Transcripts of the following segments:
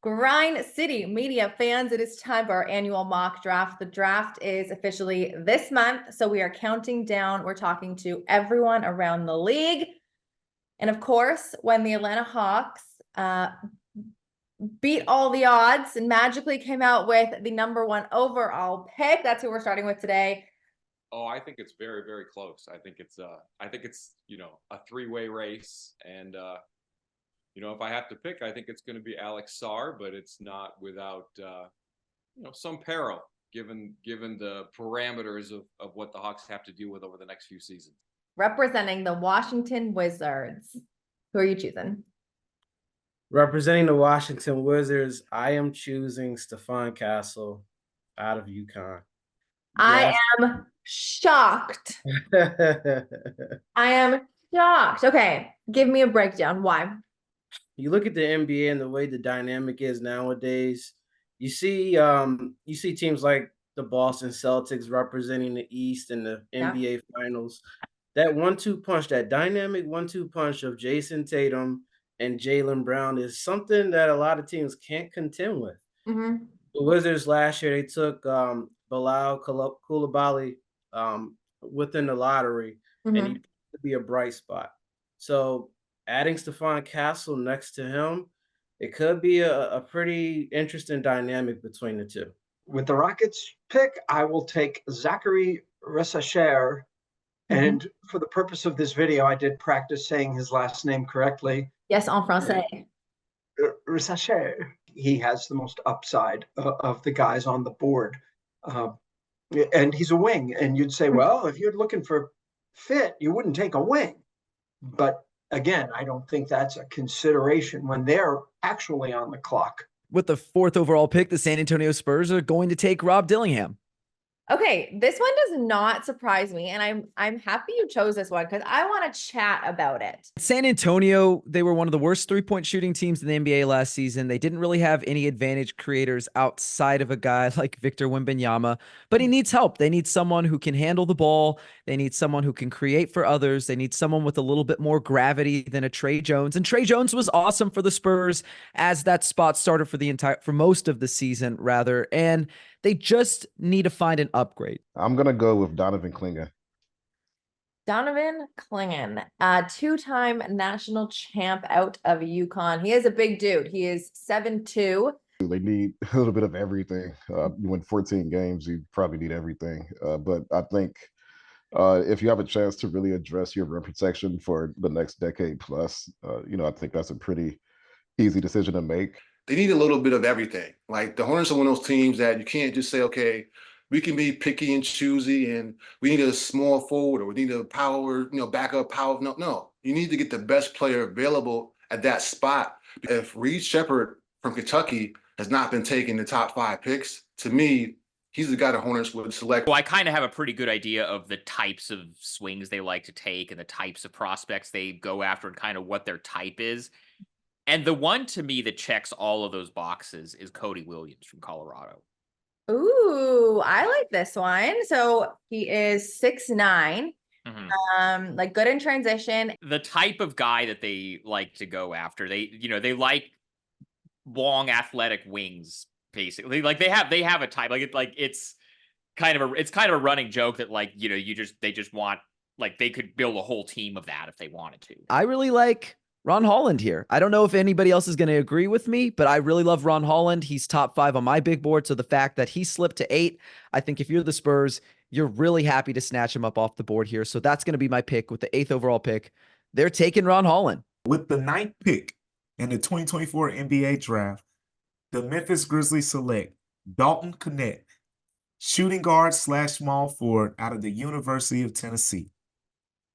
Grind City media fans, it is time for our annual mock draft. The draft is officially this month, so we are counting down. We're talking to everyone around the league. And of course, when the Atlanta Hawks beat all the odds and magically came out with the #1 overall pick, that's who we're starting with today. Oh, I think it's very, very close. I think it's a three-way race, and if I have to pick, I think it's going to be Alex Sarr, but it's not without some peril given the parameters of what the Hawks have to deal with over the next few seasons. Representing the Washington Wizards, who are you choosing? Representing the Washington Wizards, I am choosing Stephon Castle out of UConn. I am shocked. I am shocked. Okay, give me a breakdown. Why? You look at the NBA and the way the dynamic is nowadays. You see teams like the Boston Celtics representing the East in the NBA Finals. That 1-2 punch, that dynamic 1-2 punch of Jason Tatum and Jaylen Brown is something that a lot of teams can't contend with. Mm-hmm. The Wizards last year, they took Bilal Coulibaly within the lottery, and he could be a bright spot. So adding Stephon Castle next to him, it could be a pretty interesting dynamic between the two. With the Rockets pick, I will take Zachary Resacher. And for the purpose of this video, I did practice saying his last name correctly. Yes, en français. Resacher. He has the most upside of the guys on the board. And he's a wing. And you'd say, well, if you're looking for fit, you wouldn't take a wing. But again, I don't think that's a consideration when they're actually on the clock. With the 4th overall pick, the San Antonio Spurs are going to take Rob Dillingham. Okay, this one does not surprise me, and I'm happy you chose this one because I want to chat about it. San Antonio, they were one of the worst three-point shooting teams in the NBA last season. They didn't really have any advantage creators outside of a guy like Victor Wembanyama, but he needs help. They need someone who can handle the ball. They need someone who can create for others. They need someone with a little bit more gravity than a Trey Jones. And Trey Jones was awesome for the Spurs as that spot starter for most of the season, rather. And they just need to find an upgrade. I'm going to go with Donovan Clingan. Donovan Clingan, two-time national champ out of UConn. He is a big dude. He is 7'2". They need a little bit of everything. You win 14 games, you probably need everything. But I think if you have a chance to really address your rim protection for the next decade plus, I think that's a pretty easy decision to make. They need a little bit of everything. Like the Hornets are one of those teams that you can't just say, okay, we can be picky and choosy and we need a small forward or we need a power, backup power. No, you need to get the best player available at that spot. If Reed Shepherd from Kentucky has not been taking the top 5 picks, to me, he's the guy the Hornets would select. Well, I kind of have a pretty good idea of the types of swings they like to take and the types of prospects they go after and kind of what their type is. And the one to me that checks all of those boxes is Cody Williams from Colorado. Ooh, I like this one. So he is 6'9", like good in transition. The type of guy that they like to go after, they like long athletic wings, basically. Like they have a type. It's kind of a running joke that they just want, like they could build a whole team of that if they wanted to. I really like Ron Holland here. I don't know if anybody else is going to agree with me, but I really love Ron Holland. He's top 5 on my big board. So the fact that he slipped to 8, I think if you're the Spurs, you're really happy to snatch him up off the board here. So that's going to be my pick with the 8th overall pick. They're taking Ron Holland. With the 9th pick in the 2024 NBA draft, the Memphis Grizzlies select Dalton Knecht, shooting guard / small forward out of the University of Tennessee.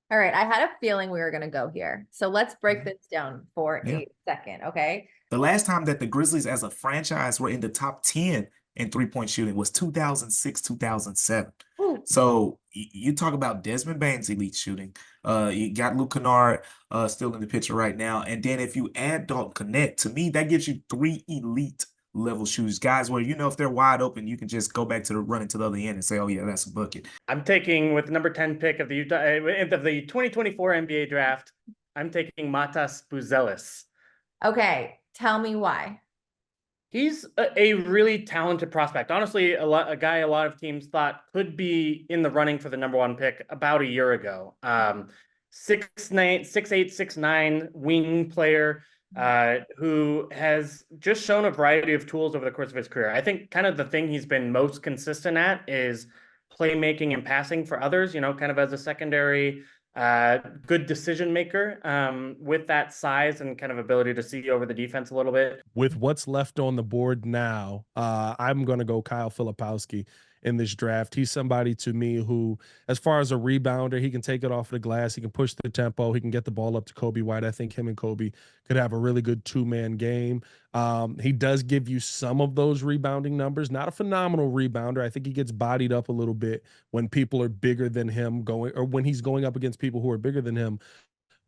All right, I had a feeling we were going to go here. So let's break this down for a second, okay? The last time that the Grizzlies as a franchise were in the top 10 in three-point shooting was 2006, 2007. Ooh. So you talk about Desmond Bane's elite shooting. You got Luke Kennard still in the picture right now. And then if you add Dalton Knecht, to me, that gives you 3 elite level shooters, guys where if they're wide open, you can just go back to the running to the other end and say, oh yeah, that's a bucket. I'm taking with number 10 pick of the 2024 NBA draft, I'm taking Matas Buzelis. Okay, tell me why. He's a really talented prospect. Honestly, a guy a lot of teams thought could be in the running for the #1 pick about a year ago. 6'9", 6'8", 6'9" wing player who has just shown a variety of tools over the course of his career. I think kind of the thing he's been most consistent at is playmaking and passing for others, kind of as a secondary good decision maker with that size and kind of ability to see over the defense a little bit. With what's left on the board now, I'm going to go Kyle Filipowski in this draft. He's somebody to me who, as far as a rebounder, he can take it off the glass. He can push the tempo. He can get the ball up to Kobe White. I think him and Kobe could have a really good two-man game. He does give you some of those rebounding numbers. Not a phenomenal rebounder. I think he gets bodied up a little bit when people are bigger than him or when he's going up against people who are bigger than him.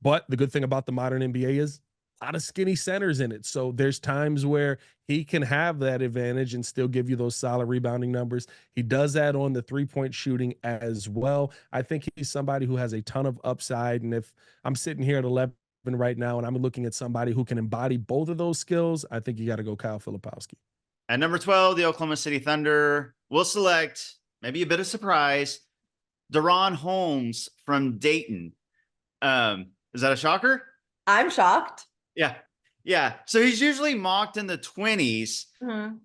But the good thing about the modern NBA is a lot of skinny centers in it. So there's times where he can have that advantage and still give you those solid rebounding numbers. He does that on the three-point shooting as well. I think he's somebody who has a ton of upside. And if I'm sitting here at 11 right now and I'm looking at somebody who can embody both of those skills, I think you got to go Kyle Filipowski. At number 12, the Oklahoma City Thunder will select, maybe a bit of surprise, DaRon Holmes from Dayton. Is that a shocker? I'm shocked. Yeah. So he's usually mocked in the 20s. Mm-hmm.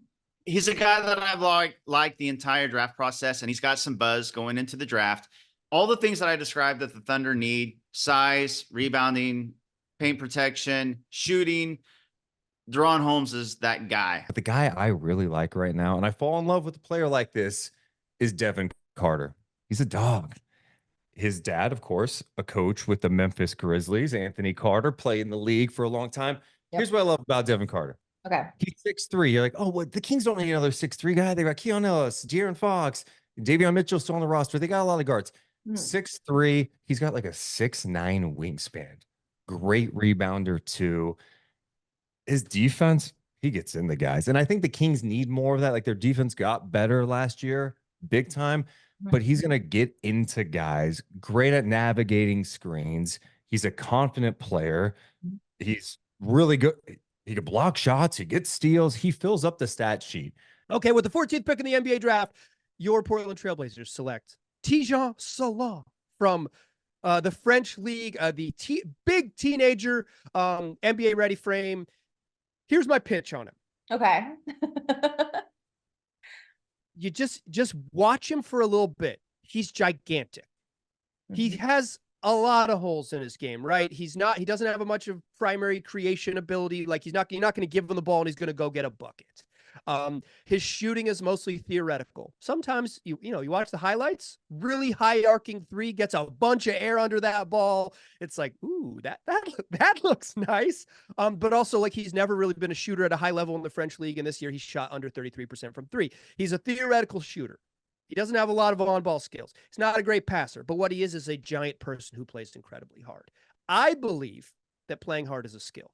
He's a guy that I've liked the entire draft process, and he's got some buzz going into the draft. All the things that I described that the Thunder need: size, rebounding, paint protection, shooting. DaRon Holmes is that guy. The guy I really like right now, and I fall in love with a player like this, is Devin Carter. He's a dog. His dad, of course, a coach with the Memphis Grizzlies, Anthony Carter, played in the league for a long time. Yep. Here's what I love about Devin Carter. Okay. He's 6'3". You're like, oh, what? The Kings don't need another 6'3" guy. They got Keon Ellis, De'Aaron Fox, Davion Mitchell still on the roster. They got a lot of guards. 6'3". He's got like a 6'9" wingspan. Great rebounder, too. His defense, he gets in the guys. And I think the Kings need more of that. Like, their defense got better last year, big time. But he's going to get into guys, great at navigating screens. He's a confident player. He's really good. He can block shots. He gets steals. He fills up the stat sheet. Okay, with the 14th pick in the NBA draft, your Portland Trailblazers select Tijan Salah from the French League, the big teenager, NBA-ready frame. Here's my pitch on him. Okay. You just watch him for a little bit. He's gigantic. He has a lot of holes in his game, right? He doesn't have a much of primary creation ability. Like you're not going to give him the ball and he's going to go get a bucket. His shooting is mostly theoretical. Sometimes you watch the highlights, really high arcing three, gets a bunch of air under that ball. It's like, ooh, that looks nice. But also, like, he's never really been a shooter at a high level in the French league, and this year he shot under 33% from three. He's a theoretical shooter. He doesn't have a lot of on-ball skills. He's not a great passer, but what he is a giant person who plays incredibly hard. I believe that playing hard is a skill.